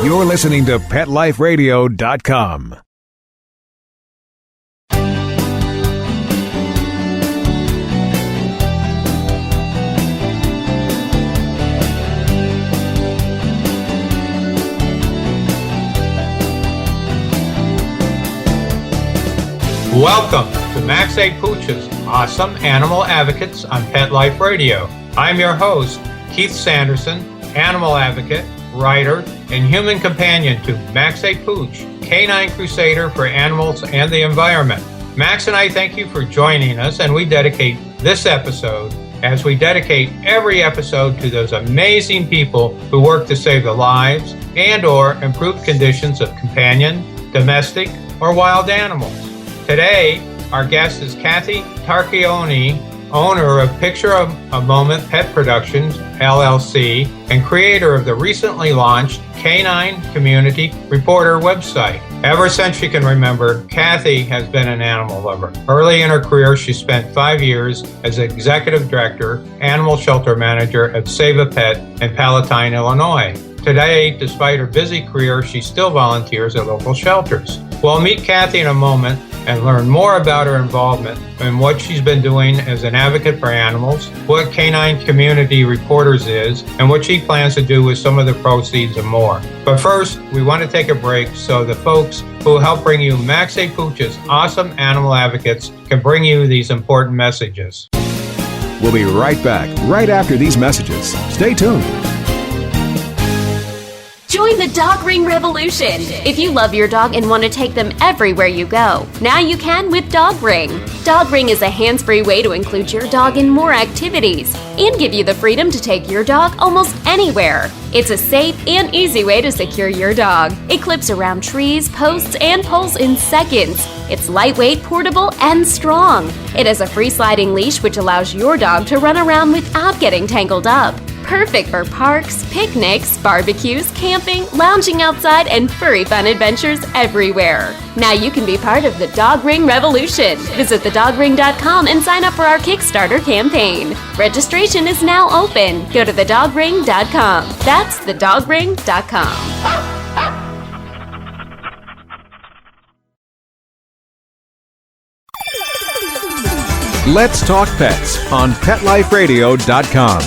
You're listening to PetLifeRadio.com. Welcome to Max A. Pooch's Awesome Animal Advocates on Pet Life Radio. I'm your host, Keith Sanderson, animal advocate, writer, and human companion to Max A. Pooch, canine crusader for animals and the environment. Max and I thank you for joining us, and we dedicate this episode, as we dedicate every episode, to those amazing people who work to save the lives and/or improve conditions of companion, domestic, or wild animals. Today, our guest is Kathy Tarochione, owner of Picture a Moment Pet Productions, LLC, and creator of the recently launched Canine Community Reporter website. Ever since she can remember, Kathy has been an animal lover. Early in her career, she spent 5 years as executive director, animal shelter manager at Save a Pet in Palatine, Illinois. Today, despite her busy career, she still volunteers at local shelters. We'll meet Kathy in a moment and learn more about her involvement and what she's been doing as an advocate for animals, what Canine Community Reporters is, and what she plans to do with some of the proceeds and more. But first, we want to take a break so the folks who help bring you Max A. Pooch's Awesome Animal Advocates can bring you these important messages. We'll be right back, right after these messages. Stay tuned. Join the dog ring revolution. If you love your dog and want to take them everywhere you go, now you can with Dog Ring. Dog Ring is a hands-free way to include your dog in more activities and give you the freedom to take your dog almost anywhere. It's a safe and easy way to secure your dog. It clips around trees, posts, and poles in seconds. It's lightweight, portable, and strong. It has a free sliding leash which allows your dog to run around without getting tangled up. Perfect for parks, picnics, barbecues, camping, lounging outside, and furry fun adventures everywhere. Now you can be part of the Dog Ring Revolution. Visit thedogring.com and sign up for our Kickstarter campaign. Registration is now open. Go to thedogring.com. That's thedogring.com. Let's Talk Pets on PetLifeRadio.com.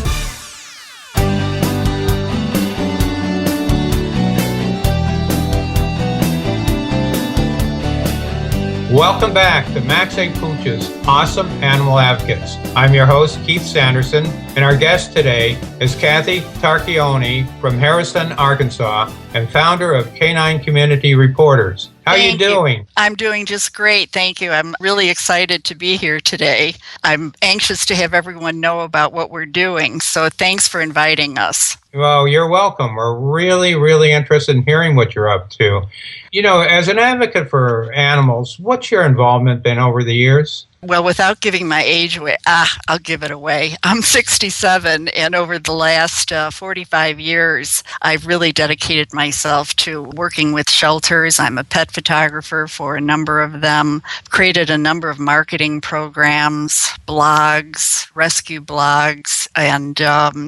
Welcome back to Max A. Pooch's Awesome Animal Advocates. I'm your host, Keith Sanderson, and our guest today is Kathy Tarochione from Harrison, Arkansas, and founder of Canine Community Reporters. How are you doing? I'm doing just great, thank you. I'm really excited to be here today. I'm anxious to have everyone know about what we're doing, so thanks for inviting us. Well, you're welcome. We're really, really interested in hearing what you're up to. You know, as an advocate for animals, what's your involvement been over the years? Well, without giving my age away, I'll give it away. I'm 67, and over the last 45 years, I've really dedicated myself to working with shelters. I'm a pet photographer for a number of them, created a number of marketing programs, blogs, rescue blogs, and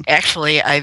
actually I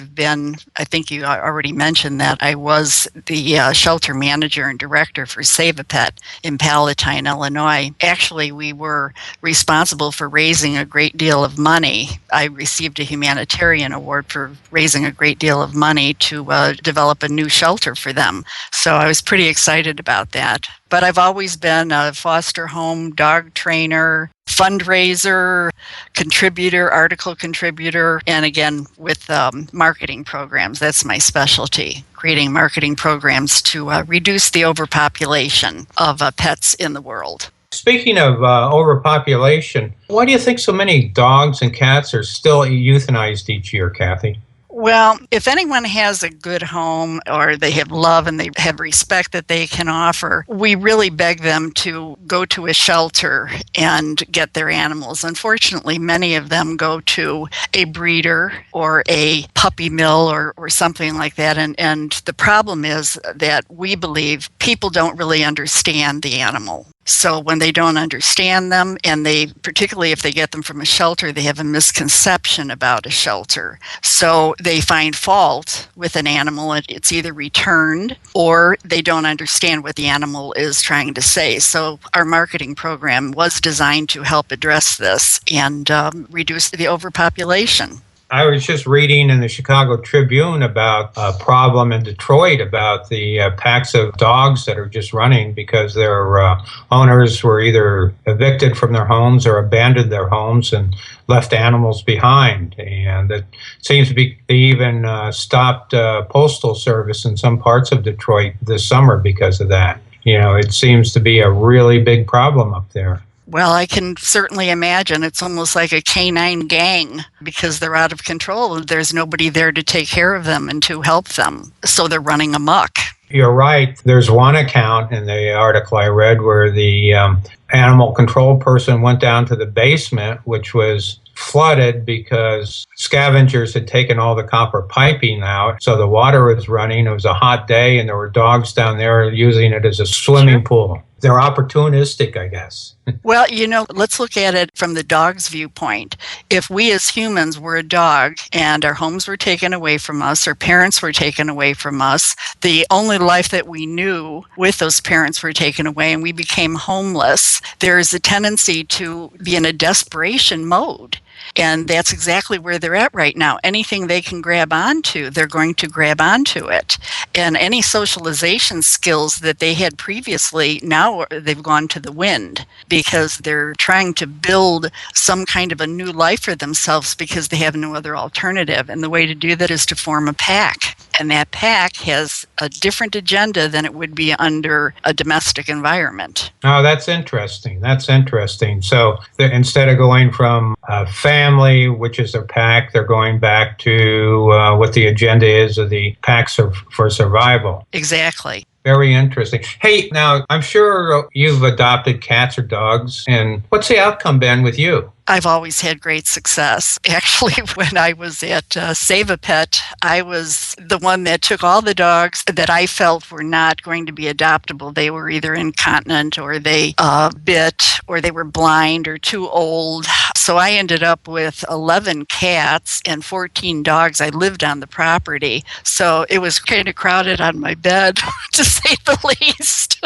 think you already mentioned that, I was the shelter manager and director for Save a Pet in Palatine, Illinois. Actually, we were responsible for raising a great deal of money. I received a humanitarian award for raising a great deal of money to develop a new shelter for them. So I was pretty excited about that. But I've always been a foster home dog trainer, fundraiser, contributor, article contributor, and again with marketing programs. That's my specialty, creating marketing programs to reduce the overpopulation of pets in the world. Speaking of overpopulation, why do you think so many dogs and cats are still euthanized each year, Kathy? Well, if anyone has a good home or they have love and they have respect that they can offer, we really beg them to go to a shelter and get their animals. Unfortunately, many of them go to a breeder or a puppy mill or something like that. And the problem is that we believe people don't really understand the animal. So when they don't understand them, and particularly if they get them from a shelter, they have a misconception about a shelter. So they find fault with an animal, and it's either returned or they don't understand what the animal is trying to say. So our marketing program was designed to help address this and reduce the overpopulation. I was just reading in the Chicago Tribune about a problem in Detroit about the packs of dogs that are just running because their owners were either evicted from their homes or abandoned their homes and left animals behind. And it seems to be they even stopped postal service in some parts of Detroit this summer because of that. It seems to be a really big problem up there. Well, I can certainly imagine it's almost like a canine gang because they're out of control. There's nobody there to take care of them and to help them. So they're running amok. You're right. There's one account in the article I read where the animal control person went down to the basement, which was flooded because scavengers had taken all the copper piping out. So the water was running. It was a hot day, and there were dogs down there using it as a swimming pool. They're opportunistic, I guess. Well, let's look at it from the dog's viewpoint. If we as humans were a dog and our homes were taken away from us, our parents were taken away from us, the only life that we knew with those parents were taken away and we became homeless, there is a tendency to be in a desperation mode. And that's exactly where they're at right now. Anything they can grab onto, they're going to grab onto it. And any socialization skills that they had previously, now they've gone to the wind because they're trying to build some kind of a new life for themselves because they have no other alternative. And the way to do that is to form a pack. And that pack has a different agenda than it would be under a domestic environment. Oh, that's interesting. So instead of going from family, which is their pack, they're going back to what the agenda is of the packs for survival. Exactly. Very interesting. Hey, now, I'm sure you've adopted cats or dogs, and what's the outcome been with you? I've always had great success. Actually, when I was at Save a Pet, I was the one that took all the dogs that I felt were not going to be adoptable. They were either incontinent or they bit or they were blind or too old. So I ended up with 11 cats and 14 dogs. I lived on the property. So it was kind of crowded on my bed, to say the least.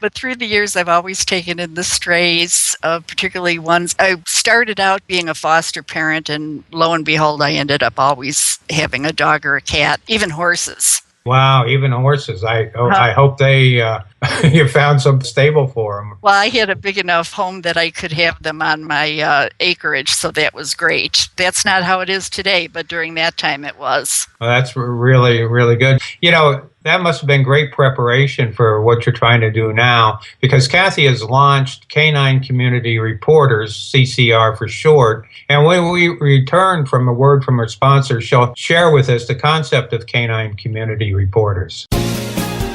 But through the years, I've always taken in the strays, particularly ones. I started out being a foster parent, and lo and behold, I ended up always having a dog or a cat, even horses. Wow, even horses. I hope you found some stable for them. Well, I had a big enough home that I could have them on my acreage, so that was great. That's not how it is today, but during that time it was. Well, that's really, really good. That must have been great preparation for what you're trying to do now, because Kathy has launched Canine Community Reporters, CCR for short. And when we return from a word from our sponsor, she'll share with us the concept of Canine Community Reporters.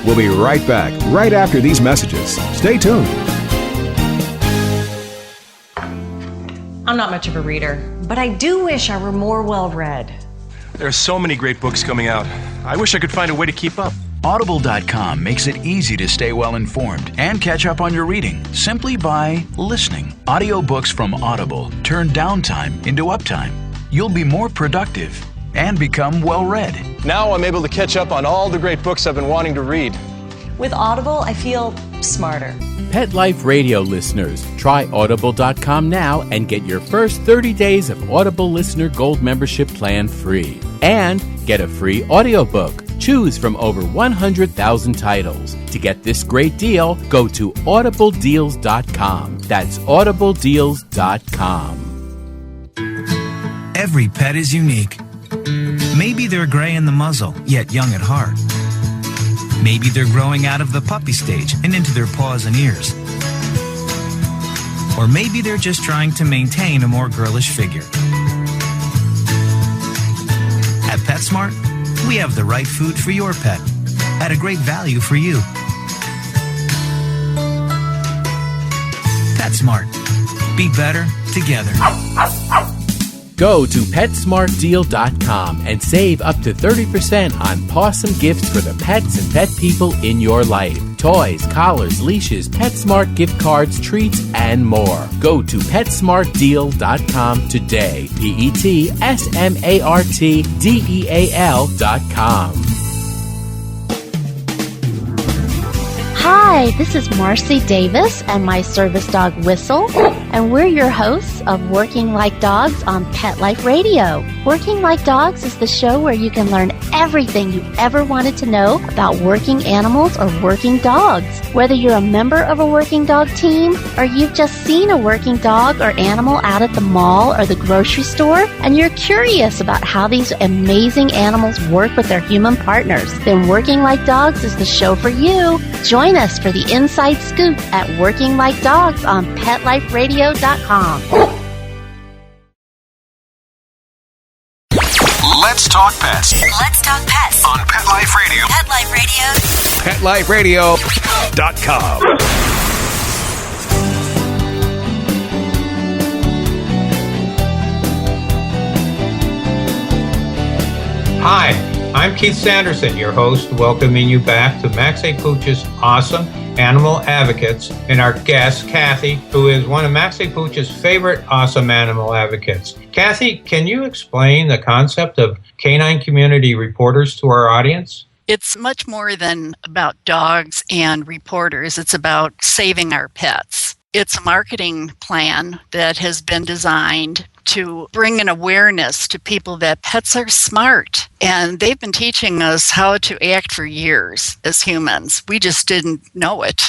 We'll be right back, right after these messages. Stay tuned. I'm not much of a reader, but I do wish I were more well-read. There are so many great books coming out. I wish I could find a way to keep up. Audible.com makes it easy to stay well informed and catch up on your reading simply by listening. Audiobooks from Audible turn downtime into uptime. You'll be more productive and become well read. Now I'm able to catch up on all the great books I've been wanting to read. With Audible, I feel smarter. Pet Life Radio listeners, try Audible.com now and get your first 30 days of Audible Listener Gold membership plan free. And get a free audiobook. Choose from over 100,000 titles. To get this great deal, go to audibledeals.com. That's audibledeals.com. Every pet is unique. Maybe they're gray in the muzzle, yet young at heart. Maybe they're growing out of the puppy stage and into their paws and ears. Or maybe they're just trying to maintain a more girlish figure. At PetSmart, we have the right food for your pet at a great value for you. PetSmart. Be better together. Go to PetSmartDeal.com and save up to 30% on awesome gifts for the pets and pet people in your life. toys, collars, leashes, PetSmart gift cards, treats, and more. Go to PetSmartDeal.com today. PetSmartDeal.com. Hi, this is Marcy Davis and my service dog Whistle, and we're your hosts of Working Like Dogs on Pet Life Radio. Working Like Dogs is the show where you can learn everything you ever wanted to know about working animals or working dogs. Whether you're a member of a working dog team or you've just seen a working dog or animal out at the mall or the grocery store and you're curious about how these amazing animals work with their human partners, then Working Like Dogs is the show for you. Join us for the inside scoop at Working Like Dogs on PetLifeRadio.com. Let's talk pets. Let's talk pets On Pet Life Radio. Pet Life Radio. PetLifeRadio.com. Hi, I'm Keith Sanderson, your host, welcoming you back to Max A. Pooch's Awesome Animal Advocates, and our guest, Kathy, who is one of Max A. Pooch's favorite awesome animal advocates. Kathy, can you explain the concept of Canine Community Reporters to our audience? It's much more than about dogs and reporters. It's about saving our pets. It's a marketing plan that has been designed to bring an awareness to people that pets are smart. And they've been teaching us how to act for years as humans. We just didn't know it.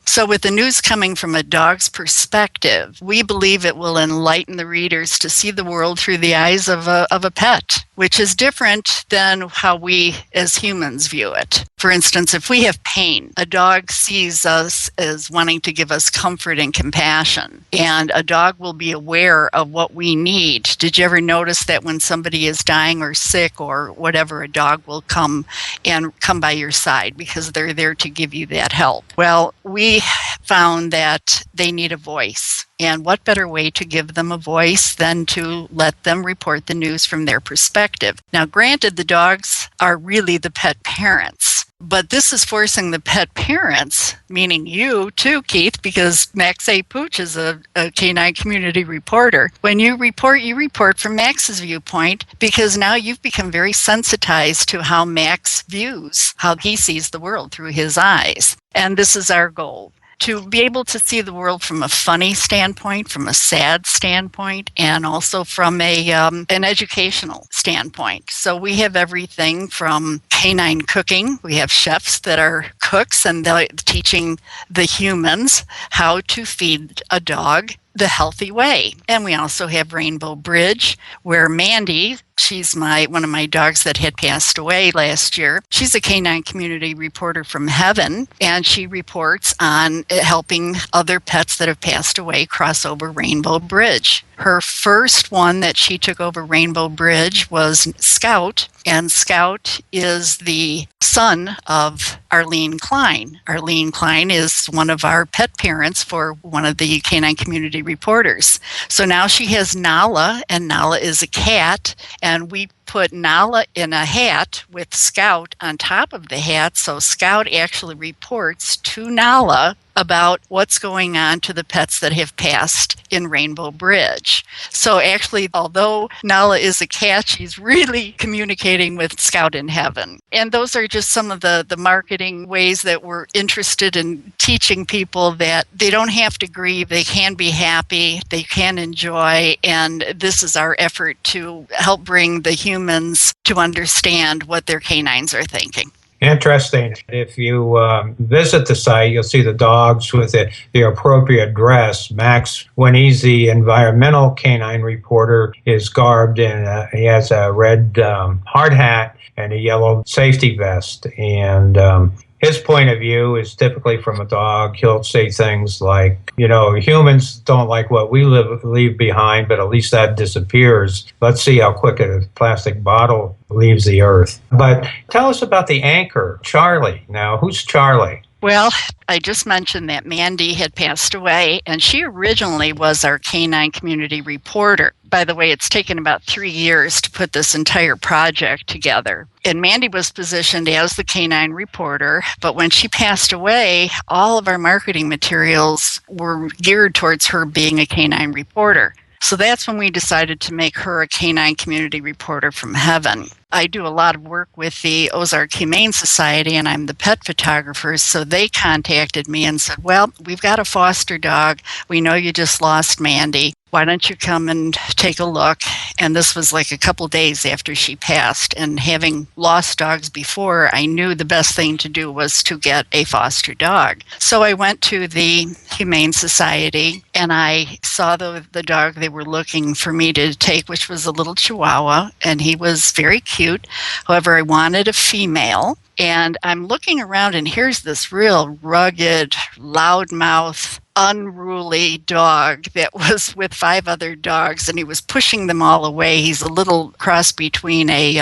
So with the news coming from a dog's perspective, we believe it will enlighten the readers to see the world through the eyes of a pet, which is different than how we as humans view it. For instance, if we have pain, a dog sees us as wanting to give us comfort and compassion, and a dog will be aware of what we need. Did you ever notice that when somebody is dying or sick or whatever, a dog will come by your side because they're there to give you that help? Well, we found that they need a voice. And what better way to give them a voice than to let them report the news from their perspective? Now, granted, the dogs are really the pet parents, but this is forcing the pet parents, meaning you too, Keith, because Max A. Pooch is a canine community reporter. When you report from Max's viewpoint, because now you've become very sensitized to how Max views, how he sees the world through his eyes. And this is our goal, to be able to see the world from a funny standpoint, from a sad standpoint, and also from an educational standpoint. So we have everything from canine cooking. We have chefs that are cooks and they're teaching the humans how to feed a dog the healthy way. And we also have Rainbow Bridge, where Mandy, she's one of my dogs that had passed away last year. She's a canine community reporter from heaven, and she reports on helping other pets that have passed away cross over Rainbow Bridge. Her first one that she took over Rainbow Bridge was Scout, and Scout is the son of Arlene Klein. Arlene Klein is one of our pet parents for one of the canine community reporters. So now she has Nala, and Nala is a cat, and we put Nala in a hat with Scout on top of the hat, so Scout actually reports to Nala about what's going on to the pets that have passed in Rainbow Bridge. So actually, although Nala is a cat, she's really communicating with Scout in heaven. And those are just some of the marketing ways that we're interested in teaching people that they don't have to grieve, they can be happy, they can enjoy, and this is our effort to help bring the humans to understand what their canines are thinking. Interesting. If you visit the site, you'll see the dogs with the appropriate dress. Max, when he's the environmental canine reporter, is garbed in, he has a red hard hat and a yellow safety vest. And his point of view is typically from a dog. He'll say things like, humans don't like what we leave behind, but at least that disappears. Let's see how quick a plastic bottle leaves the earth. But tell us about the anchor, Charlie. Now, who's Charlie? Well, I just mentioned that Mandy had passed away, and she originally was our Canine Community Reporter. By the way, it's taken about 3 years to put this entire project together. And Mandy was positioned as the Canine Reporter, but when she passed away, all of our marketing materials were geared towards her being a Canine Reporter. So that's when we decided to make her a Canine Community Reporter from heaven. I do a lot of work with the Ozark Humane Society, and I'm the pet photographer, so they contacted me and said, well, we've got a foster dog. We know you just lost Mandy. Why don't you come and take a look? And this was like a couple days after she passed. And having lost dogs before, I knew the best thing to do was to get a foster dog. So I went to the Humane Society, and I saw the dog they were looking for me to take, which was a little Chihuahua, and he was very cute. However, I wanted a female. And I'm looking around, and here's this real rugged, loudmouth, unruly dog that was with 5 other dogs, and he was pushing them all away. He's a little cross between a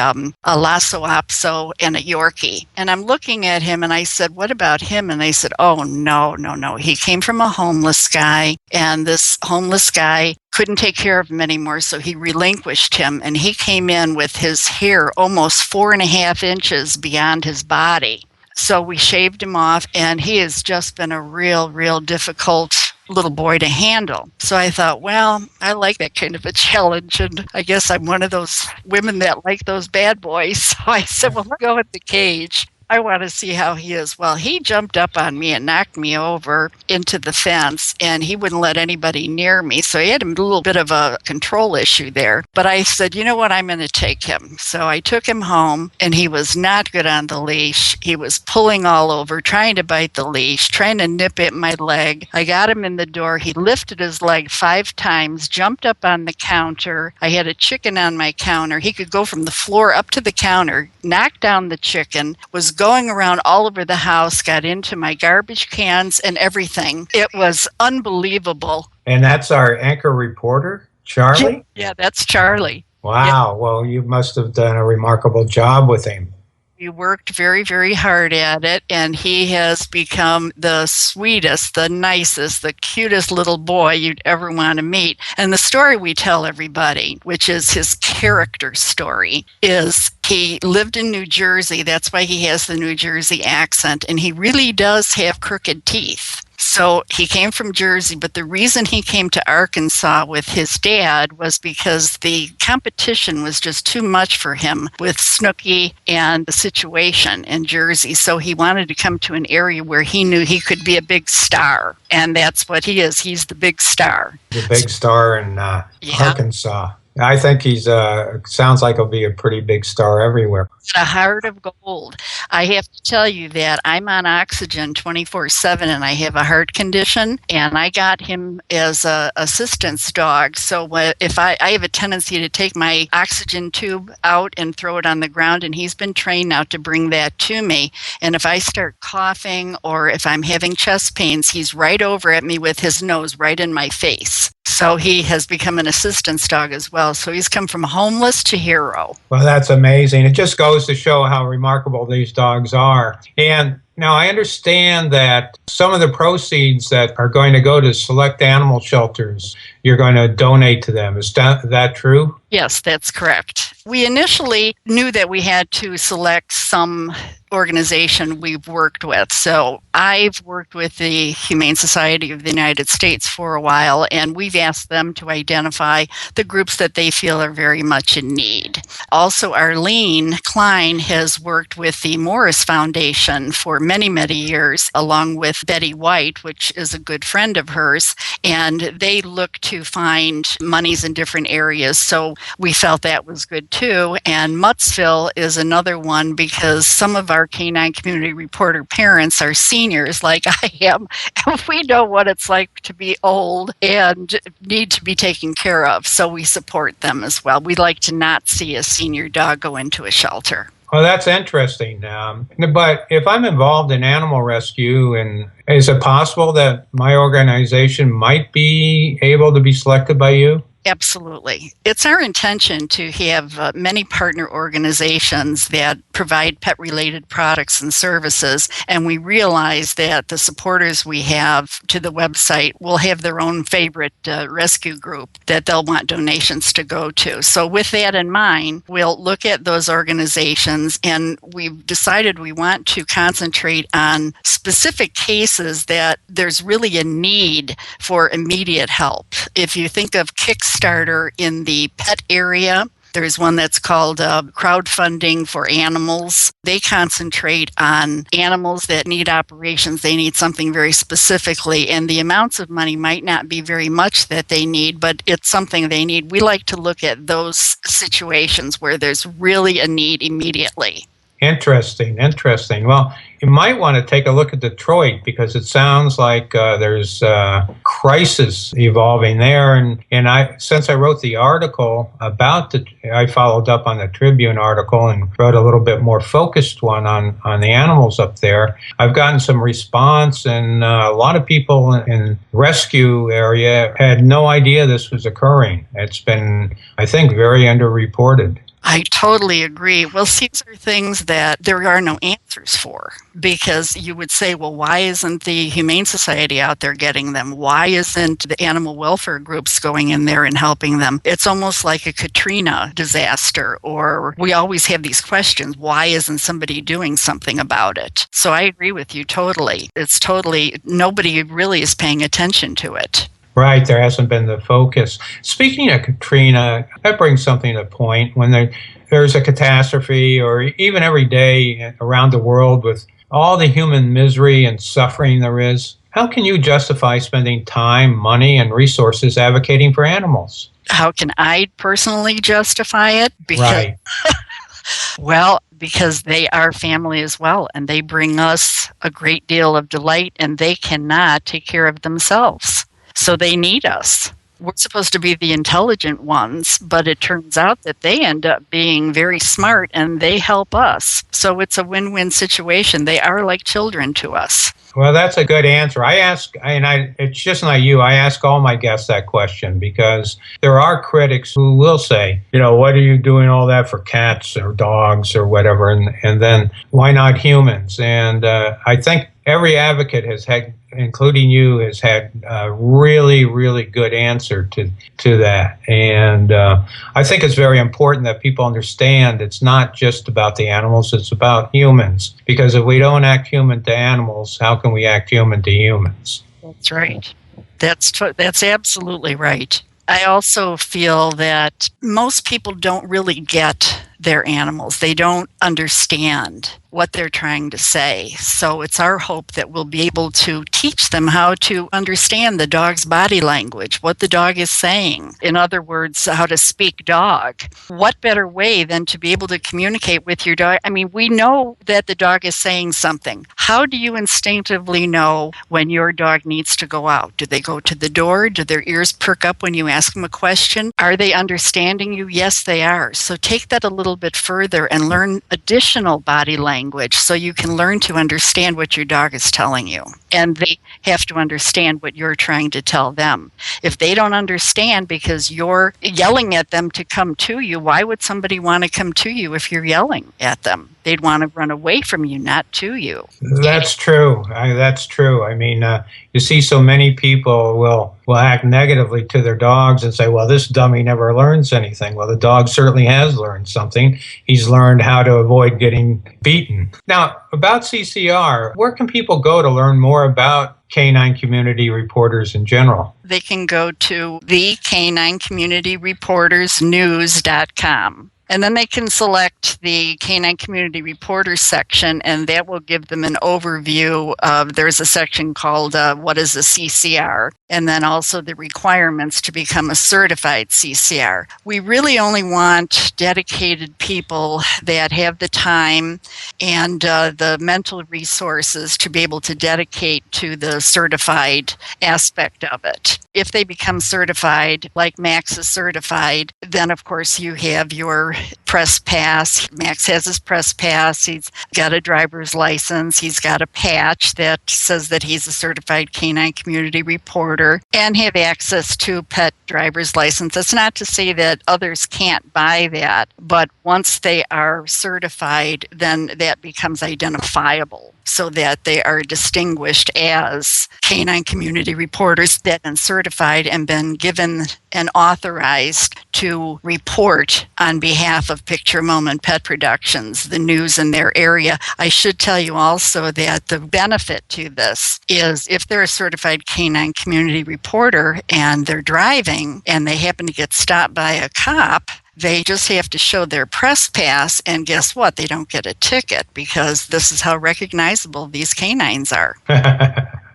Lhasa Apso and a Yorkie. And I'm looking at him, and I said, what about him? And they said, oh, no. He came from a homeless guy, and this homeless guy couldn't take care of him anymore, so he relinquished him, and he came in with his hair almost 4.5 inches beyond his body. So we shaved him off, and he has just been a real difficult little boy to handle. So I thought, well, I like that kind of a challenge, and I guess I'm one of those women that like those bad boys. So I said, well, let's go in the cage. I want to see how he is. Well, he jumped up on me and knocked me over into the fence, and he wouldn't let anybody near me. So he had a little bit of a control issue there. But I said, you know what, I'm going to take him. So I took him home, and he was not good on the leash. He was pulling all over, trying to bite the leash, trying to nip at my leg. I got him in the door. He lifted his leg 5 times, jumped up on the counter. I had a chicken on my counter. He could go from the floor up to the counter, knock down the chicken, was going around all over the house, got into my garbage cans and everything. It was unbelievable. And that's our anchor reporter, Charlie? Yeah, that's Charlie. Wow. Yeah. Well, you must have done a remarkable job with him. We worked very hard at it, and he has become the sweetest, the nicest, the cutest little boy you'd ever want to meet. And the story we tell everybody, which is his character story, is he lived in New Jersey. That's why he has the New Jersey accent, and he really does have crooked teeth. So he came from Jersey, but the reason he came to Arkansas with his dad was because the competition was just too much for him with Snooki and the situation in Jersey. So he wanted to come to an area where he knew he could be a big star. And that's what he is. He's the big star. The big star in Arkansas. I think he's sounds like he'll be a pretty big star everywhere. A heart of gold. I have to tell you that I'm on oxygen 24/7, and I have a heart condition, and I got him as a assistance dog. So if I have a tendency to take my oxygen tube out and throw it on the ground, and he's been trained now to bring that to me. And if I start coughing or if I'm having chest pains, he's right over at me with his nose right in my face. So he has become an assistance dog as well. So he's come from homeless to hero. Well, that's amazing. It just goes to show how remarkable these dogs are. And now I understand that some of the proceeds that are going to go to select animal shelters, you're going to donate to them. Is that true? Yes, that's correct. We initially knew that we had to select some organization we've worked with. So I've worked with the Humane Society of the United States for a while, and we've asked them to identify the groups that they feel are very much in need. Also, Arlene Klein has worked with the Morris Foundation for many years, along with Betty White, which is a good friend of hers, and they look to find monies in different areas. So we felt that was good too. And Muttsville is another one because some of our Canine Community Reporter parents are seniors like I am, and we know what it's like to be old and need to be taken care of. So we support them as well. We like to not see a senior dog go into a shelter. Well, that's interesting. But if I'm involved in animal rescue, and is it possible that my organization might be able to be selected by you? Absolutely. It's our intention to have many partner organizations that provide pet-related products and services, and we realize that the supporters we have to the website will have their own favorite rescue group that they'll want donations to go to. So with that in mind, we'll look at those organizations, and we've decided we want to concentrate on specific cases that there's really a need for immediate help. If you think of Kickstarter in the pet area, there's one that's called crowdfunding for animals. They concentrate on animals that need operations. They need something very specifically, and the amounts of money might not be very much that they need, but it's something they need. We like to look at those situations where there's really a need immediately. Interesting. Well, you might want to take a look at Detroit, because it sounds like there's a crisis evolving there. And since I wrote the article about I followed up on the Tribune article and wrote a little bit more focused one on the animals up there. I've gotten some response, and a lot of people in rescue area had no idea this was occurring. It's been, I think, very underreported. I totally agree. Well, these are things that there are no answers for, because you would say, well, why isn't the Humane Society out there getting them? Why isn't the animal welfare groups going in there and helping them? It's almost like a Katrina disaster, or we always have these questions. Why isn't somebody doing something about it? So I agree with you totally. Nobody really is paying attention to it. Right, there hasn't been the focus. Speaking of Katrina, that brings something to point. When there's a catastrophe, or even every day around the world with all the human misery and suffering there is, how can you justify spending time, money, and resources advocating for animals? How can I personally justify it? Right. Well, because they are family as well, and they bring us a great deal of delight, and they cannot take care of themselves. So they need us. We're supposed to be the intelligent ones, but it turns out that they end up being very smart, and they help us. So it's a win-win situation. They are like children to us. Well, that's a good answer. It's just not you. I ask all my guests that question, because there are critics who will say, what are you doing all that for cats or dogs or whatever? And then why not humans? And I think every advocate has had, including you, has had a really, really good answer to that. And I think it's very important that people understand it's not just about the animals, it's about humans. Because if we don't act human to animals, how can we act human to humans? That's right. That's absolutely right. I also feel that most people don't really get their animals. They don't understand what they're trying to say. So it's our hope that we'll be able to teach them how to understand the dog's body language, what the dog is saying. In other words, how to speak dog. What better way than to be able to communicate with your dog? I mean, we know that the dog is saying something. How do you instinctively know when your dog needs to go out? Do they go to the door? Do their ears perk up when you ask them a question? Are they understanding you? Yes, they are. So take that a little bit further and learn additional body language so you can learn to understand what your dog is telling you. And they have to understand what you're trying to tell them. If they don't understand because you're yelling at them to come to you, why would somebody want to come to you if you're yelling at them? They'd want to run away from you, not to you. That's true. That's true. I mean, you see so many people will act negatively to their dogs and say, well, this dummy never learns anything. Well, the dog certainly has learned something. He's learned how to avoid getting beaten. Now, about CCR, where can people go to learn more about Canine Community Reporters in general? They can go to the Canine Community Reporters News.com. And then they can select the Canine Community Reporters section, and that will give them an overview of, there's a section called what is a CCR, and then also the requirements to become a certified CCR. We really only want dedicated people that have the time and the mental resources to be able to dedicate to the certified aspect of it. If they become certified, like Max is certified, then of course you have your press pass. Max has his press pass. He's got a driver's license. He's got a patch that says that he's a certified Canine Community Reporter and have access to pet driver's license. That's not to say that others can't buy that, but once they are certified, then that becomes identifiable so that they are distinguished as Canine Community Reporters that have been certified and been given and authorized to report on behalf of Picture Moment Pet Productions, the news in their area. I should tell you also that the benefit to this is if they're a certified Canine Community Reporter and they're driving and they happen to get stopped by a cop, they just have to show their press pass, and guess what? They don't get a ticket because this is how recognizable these canines are.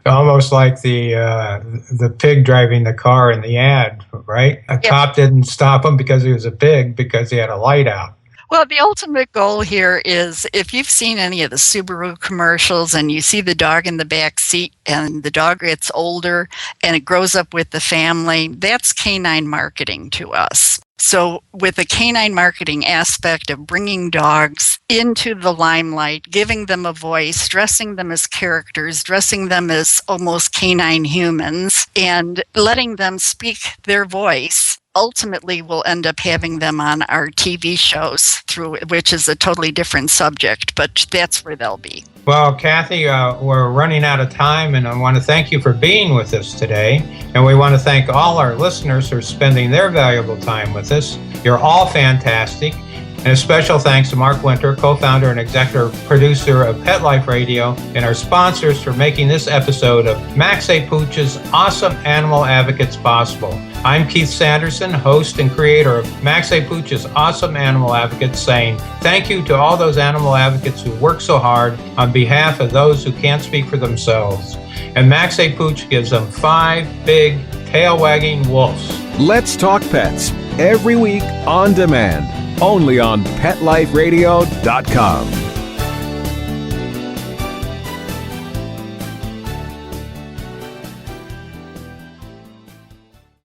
Almost like the pig driving the car in the ad, right? A cop didn't stop him because he was a pig, because he had a light out. Well, the ultimate goal here is if you've seen any of the Subaru commercials and you see the dog in the back seat and the dog gets older and it grows up with the family, that's canine marketing to us. So with the canine marketing aspect of bringing dogs into the limelight, giving them a voice, dressing them as characters, dressing them as almost canine humans, and letting them speak their voice, ultimately we'll end up having them on our TV shows, which is a totally different subject, but that's where they'll be. Well, Kathy, we're running out of time, and I want to thank you for being with us today. And we want to thank all our listeners for spending their valuable time with us. You're all fantastic. And a special thanks to Mark Winter, co-founder and executive producer of Pet Life Radio, and our sponsors for making this episode of Max A. Pooch's Awesome Animal Advocates possible. I'm Keith Sanderson, host and creator of Max A. Pooch's Awesome Animal Advocates, saying thank you to all those animal advocates who work so hard on behalf of those who can't speak for themselves. And Max A. Pooch gives them 5 big, tail-wagging wolves. Let's Talk Pets, every week on demand, only on PetLifeRadio.com.